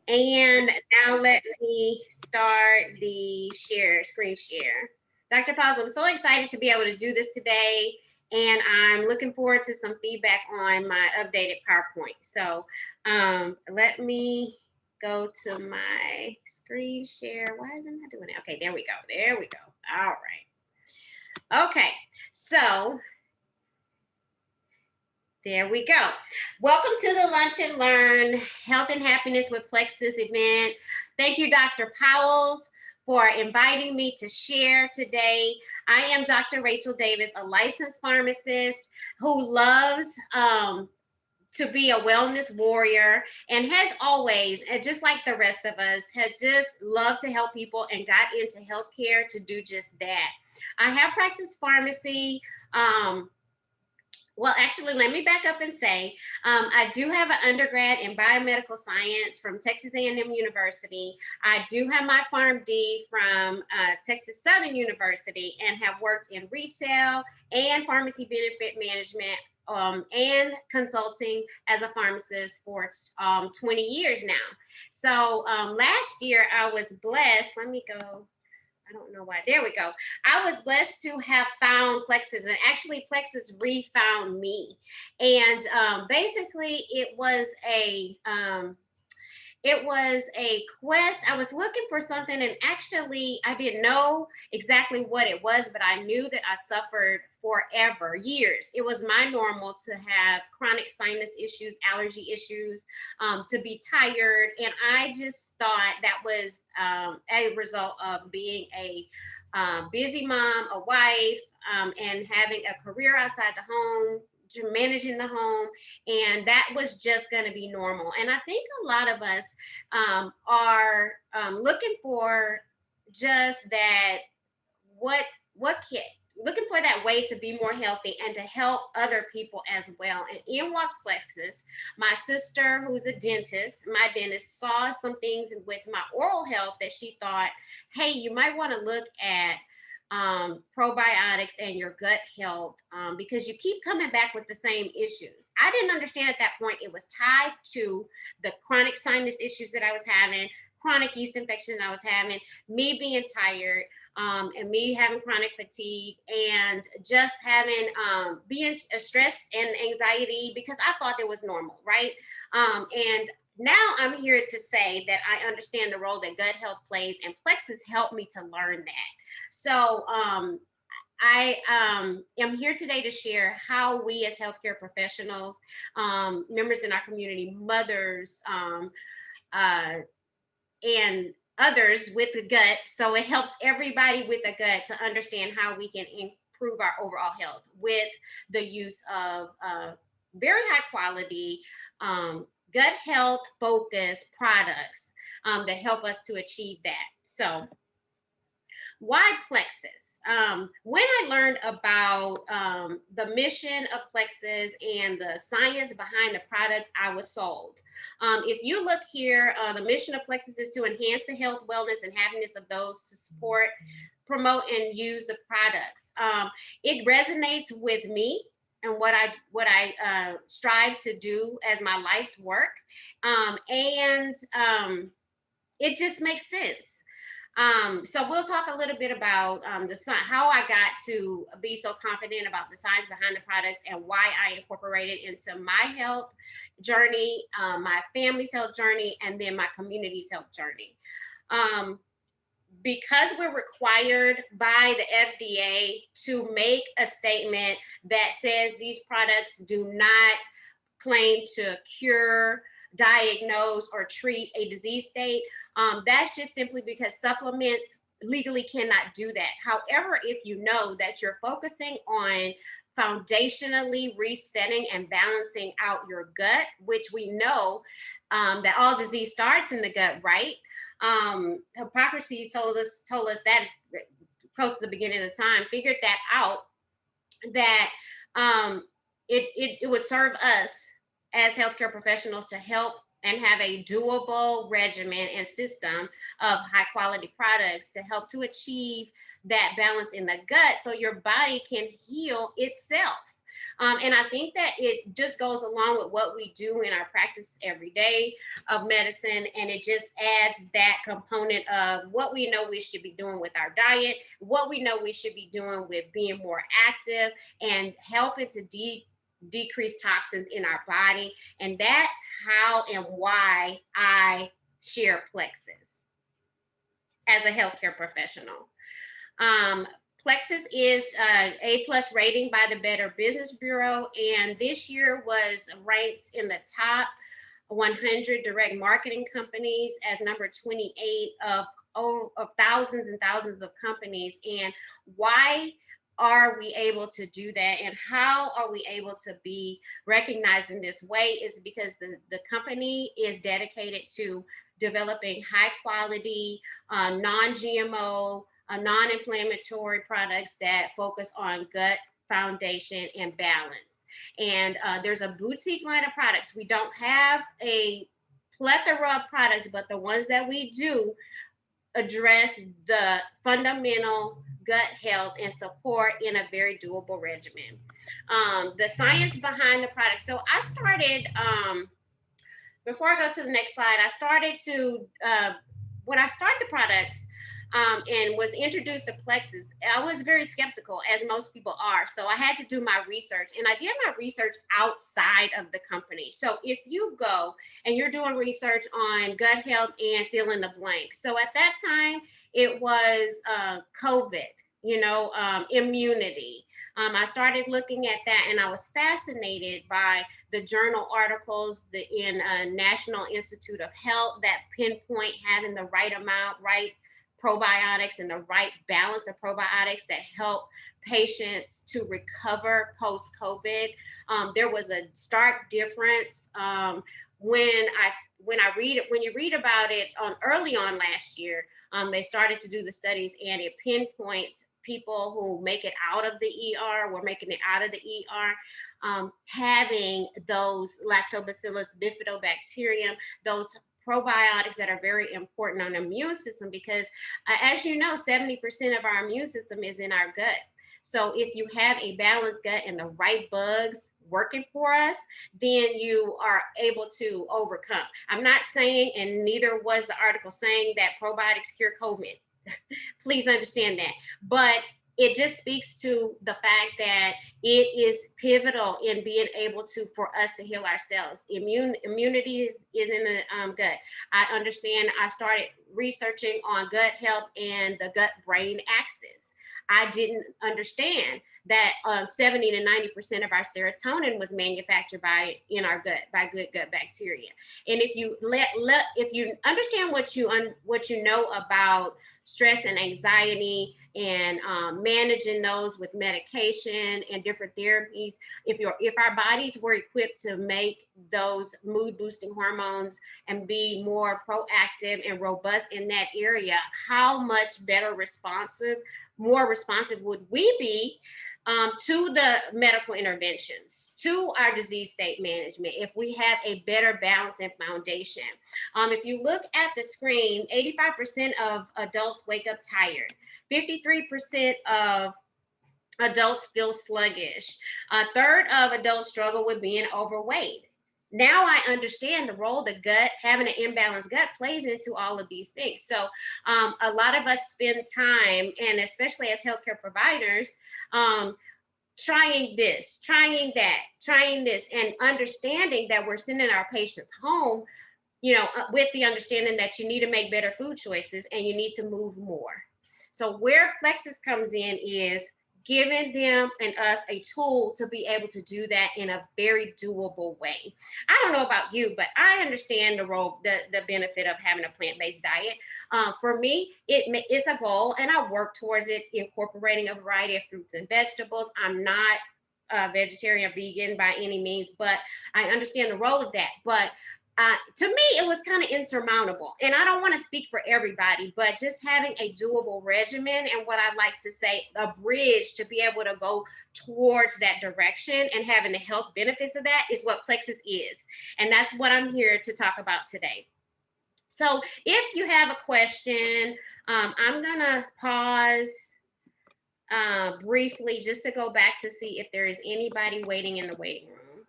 And now let me start the screen share. Dr. Powells, I'm so excited to be able to do this today, and I'm looking forward to some feedback on my updated PowerPoint. So let me go to my screen share. Why isn't that doing it? Okay, there we go. There we go. All right. Okay, so there we go. Welcome to the Lunch and Learn Health and Happiness with Plexus event. Thank you, Dr. Powells, for inviting me to share today. I am Dr. Rachel Davis, a licensed pharmacist who loves to be a wellness warrior and has always, and just like the rest of us, has just loved to help people and got into healthcare to do just that. I have practiced pharmacy. Well, actually, let me back up and say I do have an undergrad in biomedical science from Texas A&M University. I do have my PharmD from Texas Southern University and have worked in retail and pharmacy benefit management and consulting as a pharmacist for 20 years now. So last year I was blessed. Let me go. I don't know why. There we go. I was blessed to have found Plexus, and actually Plexus refound me. And basically, it was a quest. I was looking for something, and actually, I didn't know exactly what it was, but I knew that I suffered forever, years. It was my normal to have chronic sinus issues, allergy issues, to be tired. And I just thought that was a result of being a busy mom, a wife, and having a career outside the home, to managing the home, and that was just going to be normal. And I think a lot of us are looking for just that, looking for that way to be more healthy and to help other people as well. And in walks Plexus. My sister, who's a dentist, my dentist, saw some things with my oral health that she thought, hey, you might want to look at probiotics and your gut health because you keep coming back with the same issues. I didn't understand at that point it was tied to the chronic sinus issues that I was having, chronic yeast infection I was having, me being tired, and me having chronic fatigue, and just having being stress and anxiety because I thought it was normal, right? And now I'm here to say that I understand the role that gut health plays, and Plexus helped me to learn that. So I am here today to share how we as healthcare professionals, members in our community, mothers, and others with the gut. So it helps everybody with the gut to understand how we can improve our overall health with the use of very high quality gut health focused products that help us to achieve that. So why Plexus? When I learned about the mission of Plexus and the science behind the products, I was sold. If you look here, the mission of Plexus is to enhance the health, wellness, and happiness of those to support, promote, and use the products. It resonates with me and what I strive to do as my life's work, and it just makes sense. So we'll talk a little bit about how I got to be so confident about the science behind the products and why I incorporated into my health journey, my family's health journey, and then my community's health journey. Because we're required by the FDA to make a statement that says these products do not claim to cure, diagnose, or treat a disease state. That's just simply because supplements legally cannot do that. However, if you know that you're focusing on foundationally resetting and balancing out your gut, which we know that all disease starts in the gut, right? Hippocrates told us that close to the beginning of the time, figured that out, that it would serve us as healthcare professionals to help and have a doable regimen and system of high quality products to help to achieve that balance in the gut so your body can heal itself. And I think that it just goes along with what we do in our practice every day of medicine. And it just adds that component of what we know we should be doing with our diet, what we know we should be doing with being more active and helping to decrease toxins in our body. And that's how and why I share Plexus as a healthcare professional. Um, Plexus is A plus rating by the Better Business Bureau, and this year was ranked in the top 100 direct marketing companies as number 28 of thousands and thousands of companies. And why are we able to do that, and how are we able to be recognized in this way is because the company is dedicated to developing high quality, non-GMO, non-inflammatory products that focus on gut foundation and balance. And there's a boutique line of products. We don't have a plethora of products, but the ones that we do address the fundamental gut health and support in a very doable regimen. The science behind the product. So I started, before I go to the next slide, I started to, when I started the products, and was introduced to Plexus, I was very skeptical, as most people are. So I had to do my research, and I did my research outside of the company. So if you go and you're doing research on gut health and fill in the blank. So at that time, it was COVID, immunity. I started looking at that, and I was fascinated by the journal articles in National Institute of Health that pinpoint having the right amount, right probiotics and the right balance of probiotics that help patients to recover post-COVID. There was a stark difference when you read about it early on last year. They started to do the studies, and it pinpoints people who make it out of the ER, were making it out of the ER, having those lactobacillus bifidobacterium, those probiotics that are very important on the immune system, because as you know, 70% of our immune system is in our gut. So if you have a balanced gut and the right bugs working for us, then you are able to overcome. I'm not saying, and neither was the article saying, that probiotics cure COVID. Please understand that. But it just speaks to the fact that it is pivotal in being able for us to heal ourselves. Immunity is in the gut. I understand. I started researching on gut health and the gut-brain axis. I didn't understand that 70 to 90% of our serotonin was manufactured in our gut by good gut bacteria. And if you if you understand what you know about stress and anxiety and managing those with medication and different therapies, if our bodies were equipped to make those mood boosting hormones and be more proactive and robust in that area, how much more responsive would we be to the medical interventions, to our disease state management, if we have a better balance and foundation. If you look at the screen, 85% of adults wake up tired. 53% of adults feel sluggish. A third of adults struggle with being overweight. Now I understand the role the gut, having an imbalanced gut, plays into all of these things. So a lot of us spend time, and especially as healthcare providers, trying this, trying that, trying this, and understanding that we're sending our patients home, with the understanding that you need to make better food choices and you need to move more. So where Plexus comes in is giving them and us a tool to be able to do that in a very doable way. I don't know about you, but I understand the benefit of having a plant-based diet. For me, it's a goal, and I work towards it, incorporating a variety of fruits and vegetables. I'm not a vegetarian or vegan by any means, but I understand the role of that. But to me, it was kind of insurmountable. And I don't want to speak for everybody, but just having a doable regimen, and what I like to say, a bridge to be able to go towards that direction and having the health benefits of that, is what Plexus is. And that's what I'm here to talk about today. So if you have a question, I'm going to pause briefly just to go back to see if there is anybody waiting in the waiting room,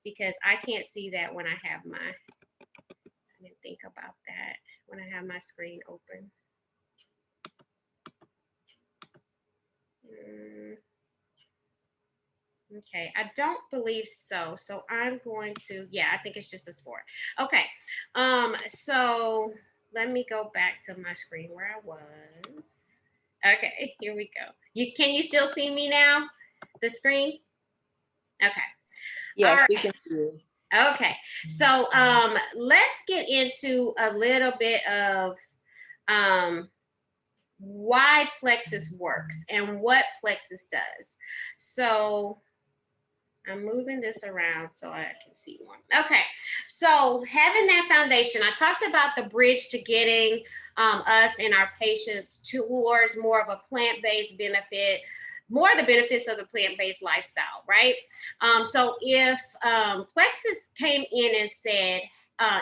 because I can't see that when I have my, I didn't think about that when I have my screen open. Okay, I don't believe so. So I'm going to, yeah, I think it's just a sport. Okay, so let me go back to my screen where I was. Okay, here we go. Can you still see me now? The screen? Okay. Yes, All we right. can see you. Okay. So let's get into a little bit of why plexus works and what plexus does. So I'm moving this around so I can see more. Okay, so having that foundation, I talked about the bridge to getting us and our patients towards more of a plant-based benefit, more of the benefits of the plant-based lifestyle, right? So if Plexus came in and said,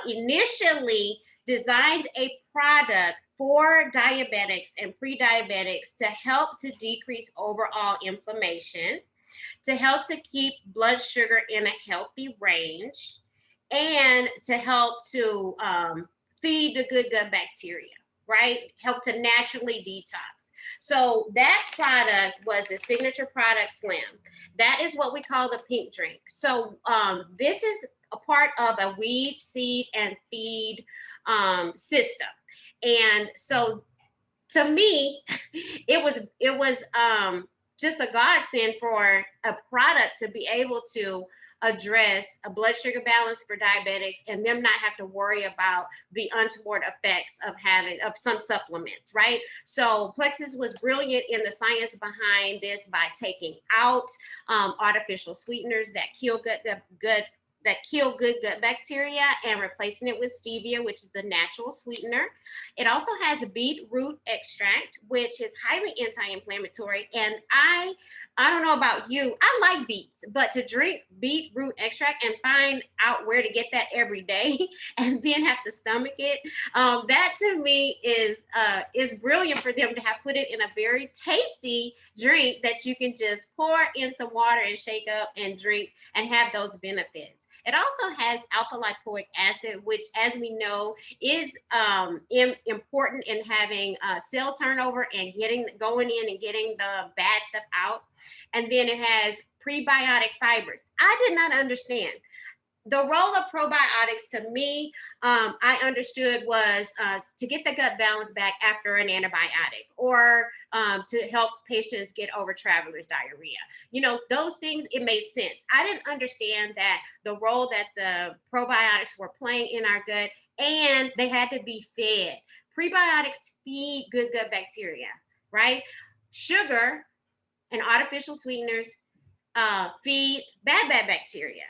initially designed a product for diabetics and pre-diabetics to help to decrease overall inflammation, to help to keep blood sugar in a healthy range, and to help to feed the good gut bacteria, right? Help to naturally detox. So that product was the signature product Slim. That is what we call the pink drink. So this is a part of a weed, seed, and feed system. And so to me, it was just a godsend for a product to be able to address a blood sugar balance for diabetics and them not have to worry about the untoward effects of having of some supplements, right? So Plexus was brilliant in the science behind this by taking out artificial sweeteners that kill good gut bacteria and replacing it with stevia, which is the natural sweetener. It also has beetroot extract, which is highly anti-inflammatory. And I don't know about you, I like beets, but to drink beetroot extract and find out where to get that every day and then have to stomach it, that to me is brilliant for them to have put it in a very tasty drink that you can just pour in some water and shake up and drink and have those benefits. It also has alpha lipoic acid, which, as we know, is important in having cell turnover and getting going in and getting the bad stuff out. And then it has prebiotic fibers. I did not understand the role of probiotics. To me, I understood was to get the gut balance back after an antibiotic, or to help patients get over traveler's diarrhea. You know, those things, it made sense. I didn't understand that the role that the probiotics were playing in our gut, and they had to be fed. Prebiotics feed good gut bacteria, right? Sugar and artificial sweeteners feed bad bacteria,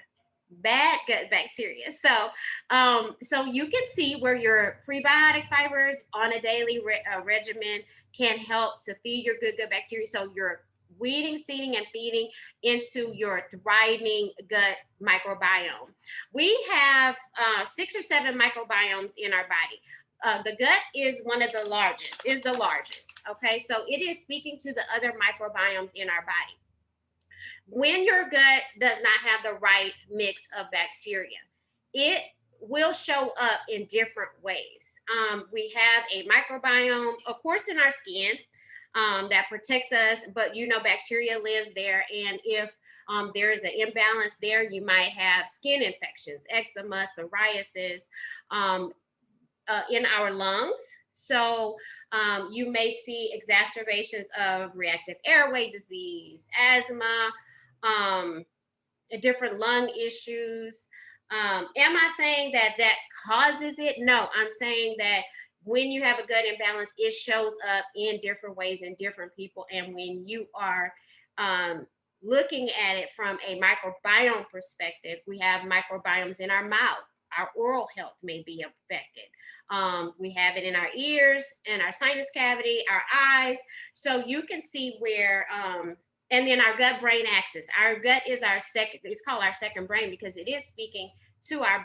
bad gut bacteria. So you can see where your prebiotic fibers on a daily regimen can help to feed your good gut bacteria. So you're weeding, seeding, and feeding into your thriving gut microbiome. We have 6 or 7 microbiomes in our body. The gut is one of the largest, is the largest. Okay, so it is speaking to the other microbiomes in our body. When your gut does not have the right mix of bacteria, it will show up in different ways. We have a microbiome, of course, in our skin that protects us, but you know, bacteria lives there. And if there is an imbalance there, you might have skin infections, eczema, psoriasis in our lungs. So you may see exacerbations of reactive airway disease, asthma, um, different lung issues. Am I saying that that causes it? No, I'm saying that when you have a gut imbalance, it shows up in different ways in different people. And when you are looking at it from a microbiome perspective, we have microbiomes in our mouth. Our oral health may be affected. We have it in our ears and our sinus cavity, our eyes. So you can see where and then our gut brain axis. Our gut is our second, it's called our second brain because it is speaking to our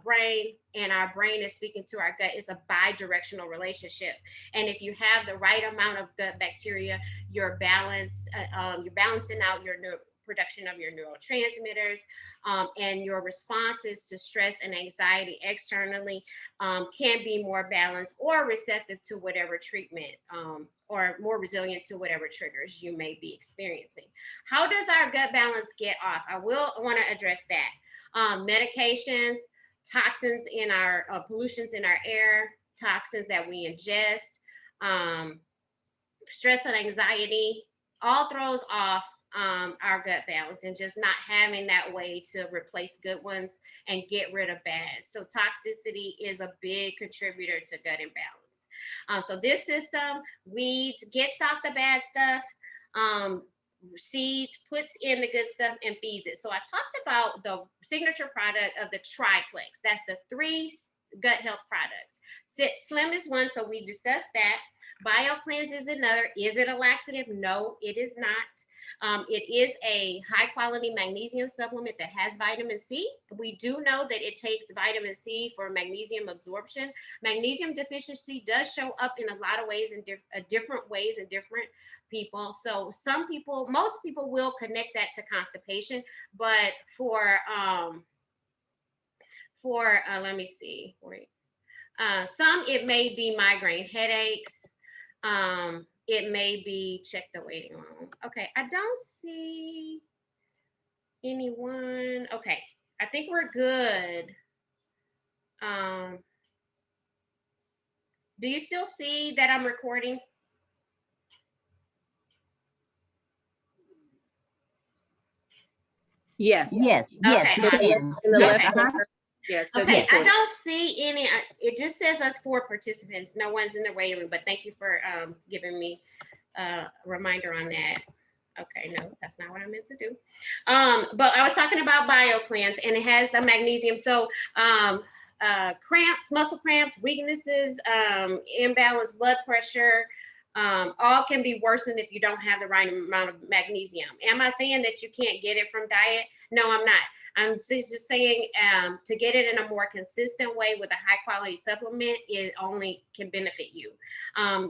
brain, and our brain is speaking to our gut. It's a bi-directional relationship. And if you have the right amount of gut bacteria, you're you're balancing out your production of your neurotransmitters, and your responses to stress and anxiety externally can be more balanced or receptive to whatever treatment, or more resilient to whatever triggers you may be experiencing. How does our gut balance get off? I will want to address that. Medications, toxins in our pollutions in our air, toxins that we ingest, stress and anxiety, all throws off our gut balance, and just not having that way to replace good ones and get rid of bad. So toxicity is a big contributor to gut imbalance. So this system weeds, gets out the bad stuff, seeds, puts in the good stuff, and feeds it. So I talked about the signature product of the triplex. That's the 3 gut health products. Slim is one, so we discussed that. BioCleanse is another. Is it a laxative? No, it is not. It is a high quality magnesium supplement that has vitamin C. We do know that it takes vitamin C for magnesium absorption. Magnesium deficiency does show up in a lot of ways, in different ways in different people. So some people, most people will connect that to constipation, but for let me see, some it may be migraine headaches. It may be, check the waiting room. Okay, I don't see anyone. Okay, I think we're good. Do you still see that I'm recording? Yes. Yes, yes, Okay. it is. In the Yes, left corner. Yes. Okay, I don't see any. It just says us 4 participants. No one's in the waiting room, but thank you for giving me a reminder on that. Okay, no, that's not what I meant to do. But I was talking about BioCleanse, and it has the magnesium. So cramps, muscle cramps, weaknesses, imbalanced blood pressure, all can be worsened if you don't have the right amount of magnesium. Am I saying that you can't get it from diet? No, I'm not. I'm just saying to get it in a more consistent way with a high quality supplement, it only can benefit you.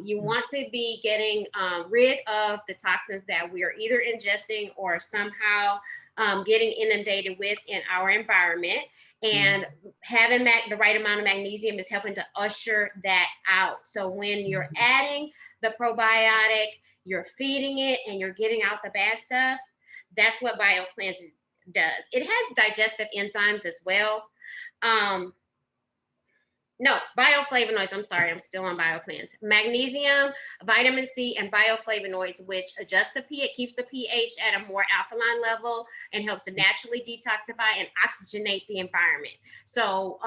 You want to be getting rid of the toxins that we are either ingesting or somehow getting inundated with in our environment. And having the right amount of magnesium is helping to usher that out. So when you're adding the probiotic, you're feeding it, and you're getting out the bad stuff, that's what BioCleanse does. It has digestive enzymes as well. No, bioflavonoids. I'm sorry, I'm still on BioCleanse. Magnesium, vitamin C, and bioflavonoids, which adjust the pH, keeps the pH at a more alkaline level, and helps to naturally detoxify and oxygenate the environment. So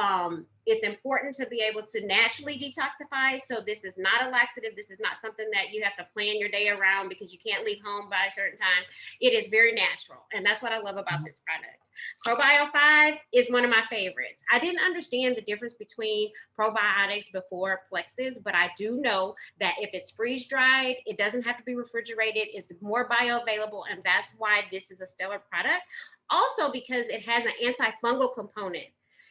it's important to be able to naturally detoxify. So this is not a laxative. This is not something that you have to plan your day around because you can't leave home by a certain time. It is very natural, and that's what I love about this product. ProBio 5 is one of my favorites. I didn't understand the difference between probiotics before Plexus, but I do know that if it's freeze dried, it doesn't have to be refrigerated. It's more bioavailable, and that's why this is a stellar product. Also because it has an antifungal component.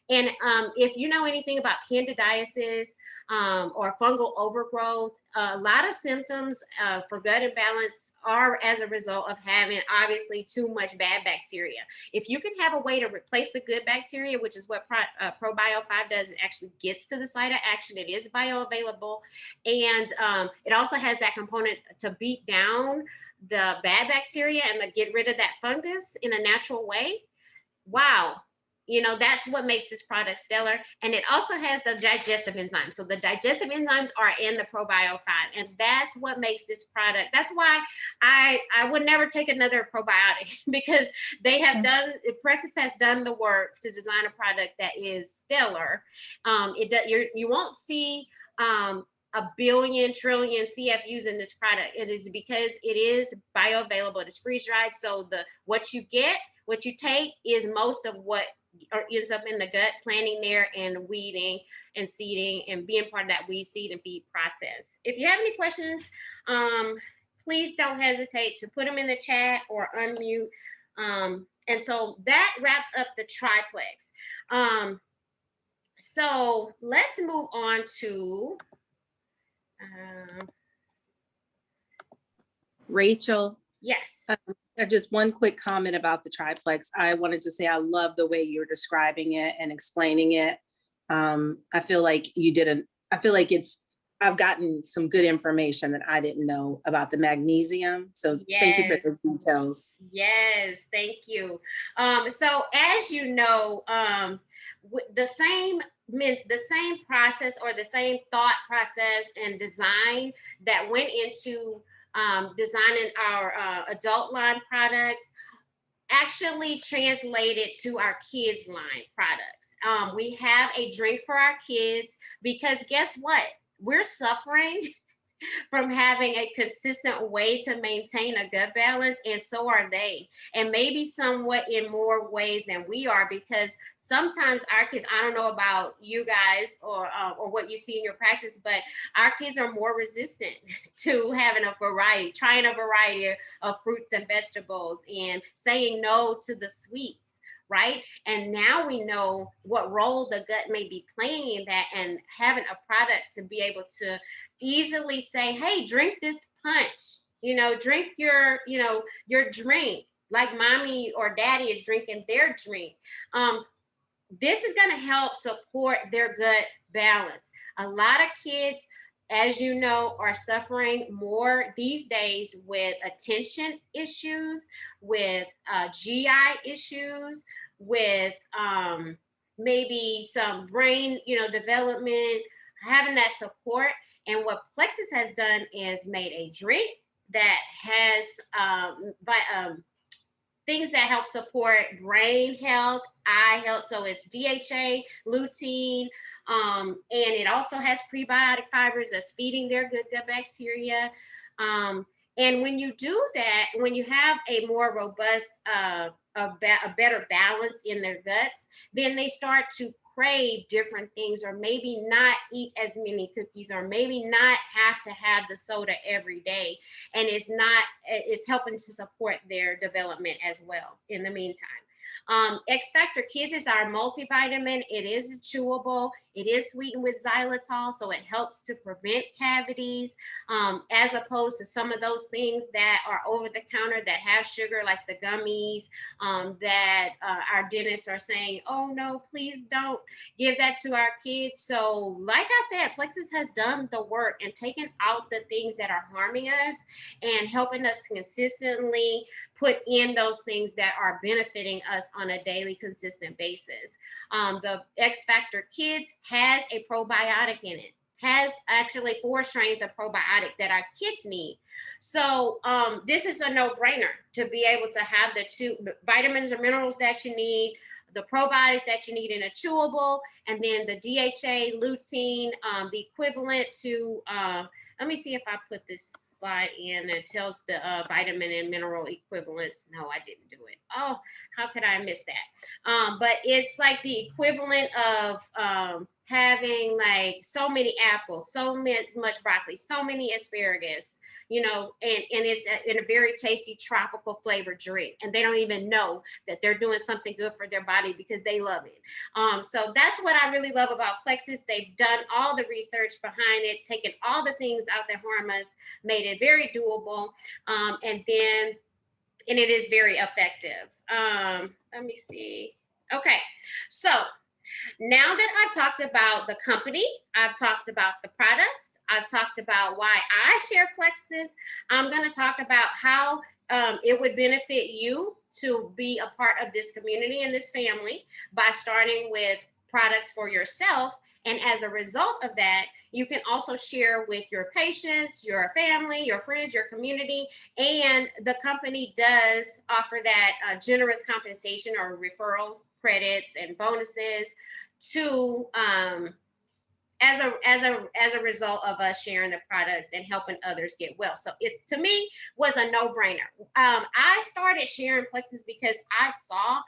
And if you know anything about candidiasis or fungal overgrowth, a lot of symptoms for gut imbalance are as a result of having obviously too much bad bacteria. If you can have a way to replace the good bacteria, which is what ProBio 5 does, it actually gets to the site of action. It is bioavailable, and it also has that component to beat down the bad bacteria and to get rid of that fungus in a natural way. Wow. You know, that's what makes this product stellar. And it also has the digestive enzymes. So the digestive enzymes are in the ProBio 5. And that's what makes this product. That's why I would never take another probiotic because they have done, Praxis has done the work to design a product that is stellar. You won't see a billion, trillion CFUs in this product. It is because it is bioavailable. It is freeze dried. So what you take is most of what ends up in the gut, planting there and weeding and seeding and being part of that weed, seed, and feed process. If you have any questions, please don't hesitate to put them in the chat or unmute. And so that wraps up the triplex. So let's move on to Rachel. yes. Just one quick comment about the triplex. I wanted to say I love the way you're describing it and explaining it. I feel like you didn't. I feel like I've gotten some good information that I didn't know about the magnesium. So yes. Thank you for those details. Yes, thank you. So as you know, the same process or the same thought process and design that went into designing our adult line products actually translated to our kids line products. We have a drink for our kids because guess what? We're suffering from having a consistent way to maintain a gut balance, and so are they, and maybe somewhat in more ways than we are, because sometimes our kids, I don't know about you guys or what you see in your practice, but our kids are more resistant to having trying a variety of fruits and vegetables and saying no to the sweets, right? And now we know what role the gut may be playing in that, and having a product to be able to easily say, hey, drink this punch, drink your drink like mommy or daddy is drinking their drink. This is going to help support their gut balance. A lot of kids, as you know, are suffering more these days with attention issues, with GI issues, with maybe some brain, development, having that support. And what Plexus has done is made a drink that has things that help support brain health, eye health. So it's DHA, lutein, and it also has prebiotic fibers that's feeding their good gut bacteria. And when you do that, when you have a more robust, a better balance in their guts, then they start to crave different things, or maybe not eat as many cookies, or maybe not have to have the soda every day. And it's helping to support their development as well in the meantime. X Factor Kids is our multivitamin. It is chewable. It is sweetened with xylitol, so it helps to prevent cavities, as opposed to some of those things that are over the counter that have sugar, like the gummies, that our dentists are saying, oh no, please don't give that to our kids. So like I said, Plexus has done the work and taken out the things that are harming us and helping us to consistently put in those things that are benefiting us on a daily, consistent basis. The X Factor Kids has a probiotic in it, has actually 4 strains of probiotic that our kids need. So this is a no-brainer to be able to have the 2 vitamins or minerals that you need, the probiotics that you need in a chewable, and then the DHA, lutein, the equivalent to, let me see if I put this slide in that tells the vitamin and mineral equivalents. No, I didn't do it. Oh, how could I miss that? But it's like the equivalent of having like so many apples, so much broccoli, so many asparagus, and it's in a very tasty tropical flavored drink, and they don't even know that they're doing something good for their body because they love it. So that's what I really love about Plexus. They've done all the research behind it, taken all the things out that harm us, made it very doable, and it is very effective. Let me see. Okay, so now that I've talked about the company, I've talked about the products, I've talked about why I share Plexus, I'm going to talk about how it would benefit you to be a part of this community and this family by starting with products for yourself. And as a result of that, you can also share with your patients, your family, your friends, your community. And the company does offer that generous compensation or referrals, credits, and bonuses to as a result of us sharing the products and helping others get well. So it, to me, was a no-brainer. I started sharing Plexus because I saw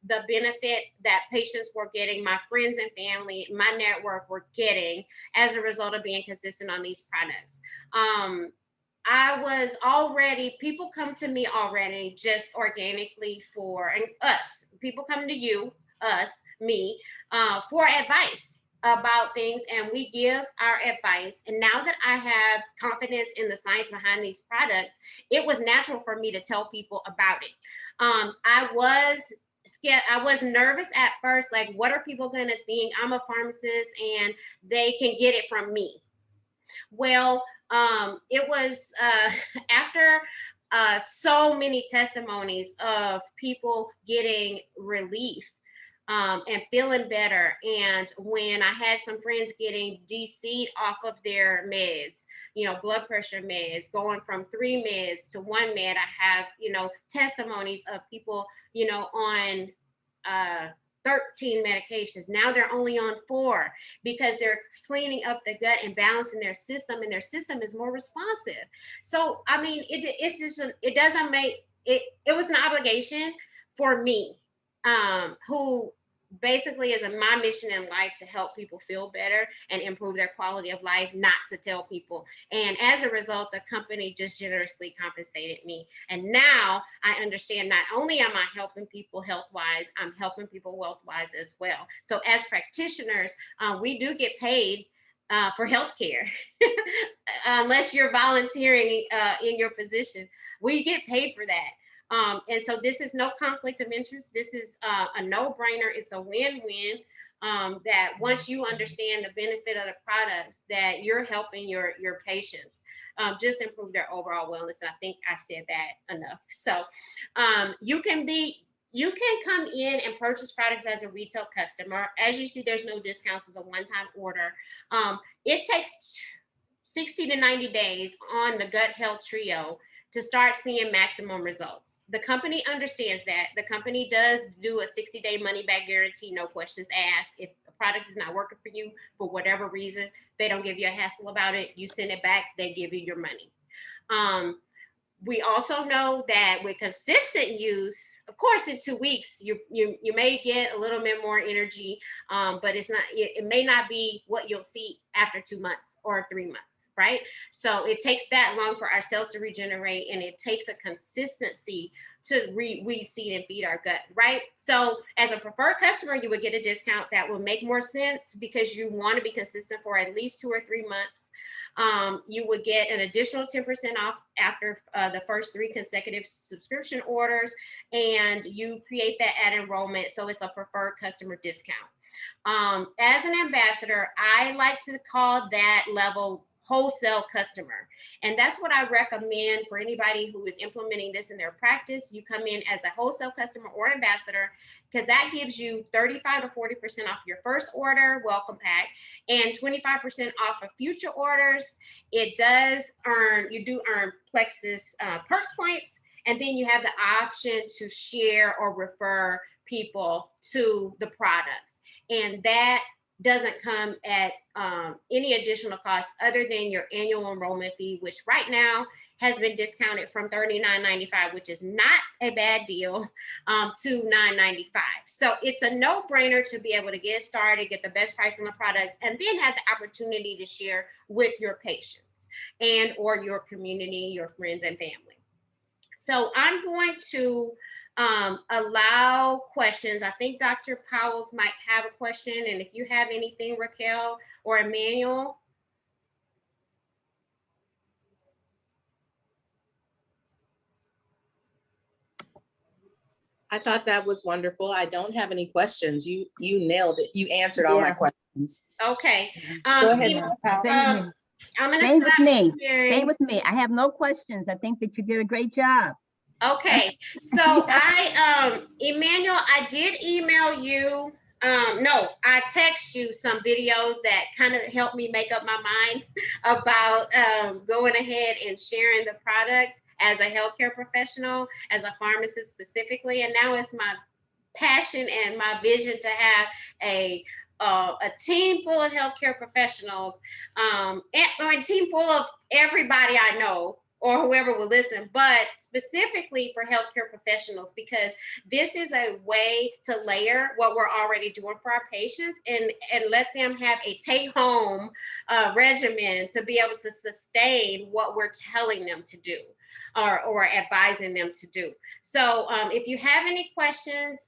the benefit that patients were getting, my friends and family, my network were getting as a result of being consistent on these products. People come to me already just organically and people come to you us, me, for advice about things, and we give our advice. And now that I have confidence in the science behind these products, it was natural for me to tell people about it. I was scared. I was nervous at first, like, what are people going to think? I'm a pharmacist and they can get it from me. Well, it was after so many testimonies of people getting relief and feeling better. And when I had some friends getting DC'd off of their meds, blood pressure meds, going from 3 meds to 1 med, I have, testimonies of people, on uh, 13 medications. Now they're only on 4 because they're cleaning up the gut and balancing their system, and their system is more responsive. So, I mean, it's just, it doesn't make it, it was an obligation for me, who basically is my mission in life to help people feel better and improve their quality of life, not to tell people. And as a result, the company just generously compensated me. And now I understand, not only am I helping people health wise, I'm helping people wealth wise as well. So as practitioners, we do get paid for healthcare, unless you're volunteering in your position. We get paid for that. And so this is no conflict of interest. This is a no-brainer. It's a win-win. That once you understand the benefit of the products, that you're helping your patients just improve their overall wellness. And I think I've said that enough. So you can come in and purchase products as a retail customer. As you see, there's no discounts. It's a one-time order. It takes 60 to 90 days on the Gut Health Trio to start seeing maximum results. The company understands that. The company does do a 60-day money-back guarantee, no questions asked. If the product is not working for you for whatever reason, they don't give you a hassle about it. You send it back, they give you your money. We also know that with consistent use, of course, in 2 weeks, you may get a little bit more energy, but it may not be what you'll see after 2 months or 3 months, right? So it takes that long for our cells to regenerate, and it takes a consistency to weed, seed, and feed our gut, right? So as a preferred customer, you would get a discount that will make more sense because you want to be consistent for at least 2 or 3 months. You would get an additional 10% off after the first 3 consecutive subscription orders, and you create that at enrollment. So it's a preferred customer discount. As an ambassador, I like to call that level wholesale customer. And that's what I recommend for anybody who is implementing this in their practice. You come in as a wholesale customer or ambassador, because that gives you 35 to 40% off your first order, welcome pack, and 25% off of future orders. You do earn Plexus Perks points, and then you have the option to share or refer people to the products. And that doesn't come at any additional cost other than your annual enrollment fee, which right now has been discounted from $39.95, which is not a bad deal, to $9.95. So it's a no-brainer to be able to get started, get the best price on the products, and then have the opportunity to share with your patients and or your community, your friends and family. So I'm going to allow questions. I think Dr. Powells might have a question. And if you have anything, Raquel or Emmanuel. I thought that was wonderful. I don't have any questions. You nailed it. You answered all my questions. Okay. Go ahead. I'm going to stay stop with me. sharing. Stay with me. I have no questions. I think that you did a great job. Okay. So Emmanuel, I did email you. No, I text you some videos that kind of helped me make up my mind about going ahead and sharing the products as a healthcare professional, as a pharmacist specifically. And now it's my passion and my vision to have a team full of healthcare professionals, and a team full of everybody I know or whoever will listen, but specifically for healthcare professionals, because this is a way to layer what we're already doing for our patients and let them have a take-home regimen to be able to sustain what we're telling them to do or advising them to do. So if you have any questions,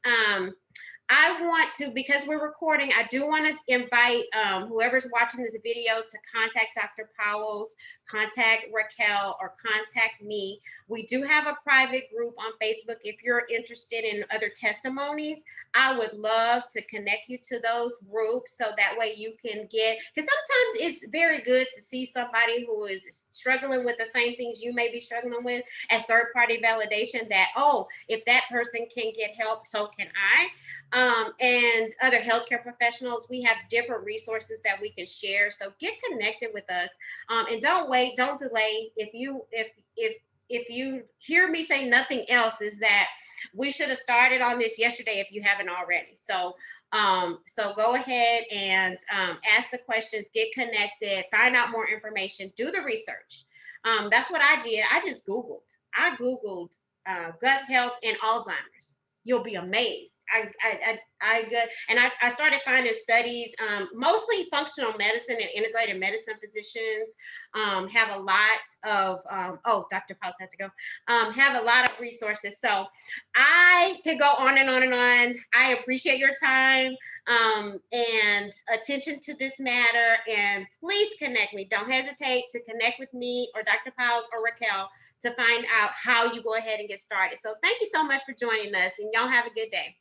I want to, because we're recording, I do want to invite whoever's watching this video to contact Dr. Powells, contact Raquel, or contact me. We do have a private group on Facebook. If you're interested in other testimonies, I would love to connect you to those groups so that way you can get, because sometimes it's very good to see somebody who is struggling with the same things you may be struggling with as third-party validation that, oh, if that person can get help, so can I. And other healthcare professionals, we have different resources that we can share. So get connected with us, and don't wait, don't delay. If you hear me say nothing else, is that we should have started on this yesterday if you haven't already. So so go ahead and ask the questions, get connected, find out more information, do the research. That's what I did. I just Googled. I Googled gut health and Alzheimer's. You'll be amazed. I started finding studies, mostly functional medicine and integrated medicine physicians have a lot of, oh, Dr. Powells had to go, have a lot of resources. So I could go on and on and on. I appreciate your time and attention to this matter. And please connect me. Don't hesitate to connect with me or Dr. Powells or Raquel to find out how you go ahead and get started. So thank you so much for joining us, and y'all have a good day.